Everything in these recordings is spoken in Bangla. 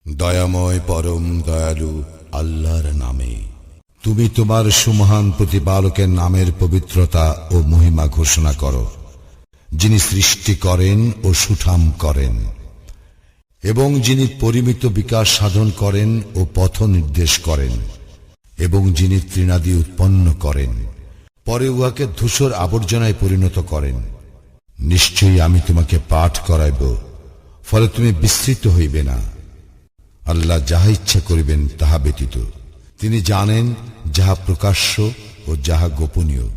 দয়াময় পরম দয়ালু আল্লাহর নামে। তুমি তোমার সুমহান প্রতিপালকের নামের পবিত্রতা ও মহিমা ঘোষণা করো, যিনি সৃষ্টি করেন ও সুঠাম করেন এবং যিনি পরিমিত বিকাশ সাধন করেন ও পথ নির্দেশ করেন এবং যিনি তৃণাদি উৎপন্ন করেন, পরে উহাকে ধূসর আবর্জনায় পরিণত করেন। নিশ্চয়ই আমি তোমাকে পাঠ করাইব, ফলে তুমি বিস্মৃত হইবে না। আল্লাহ যাহা ইচ্ছা করিবেন তাহা ব্যতীত তিনি জানেন যাহা প্রকাশ্য ও যাহা গোপনীয়।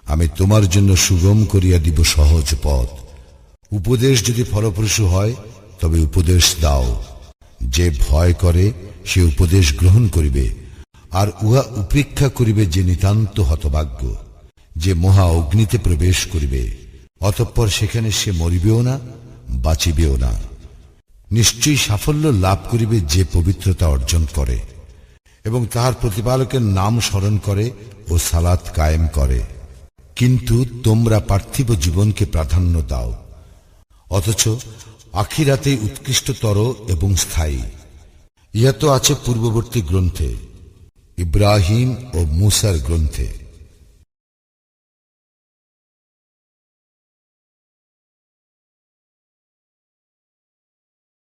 আমি তোমার জন্য সুগম করিয়া দিব সহজ পথ। উপদেশ যদি ফলপ্রসূ হয় তবে উপদেশ দাও। যে ভয় করে সে উপদেশ গ্রহণ করিবে, আর উহা উপেক্ষা করিবে যে নিতান্ত হতভাগ্য। যে মহা অগ্নিতে প্রবেশ করিবে, অতঃপর সেখানে সে মরিবেও না, বাঁচিবেও না। নিশ্চয়ই সাফল্য লাভ করিবে যে পবিত্রতা অর্জন করে এবং তাহার প্রতিপালকের নাম স্মরণ করে ও সালাত কায়েম করে। কিন্তু তোমরা পার্থিব জীবনকে প্রাধান্য দাও, অথচ আখিরাতেই উৎকৃষ্টতর এবং স্থায়ী। ইহা তো আছে পূর্ববর্তী গ্রন্থে, ইব্রাহিম ও মূসার গ্রন্থে।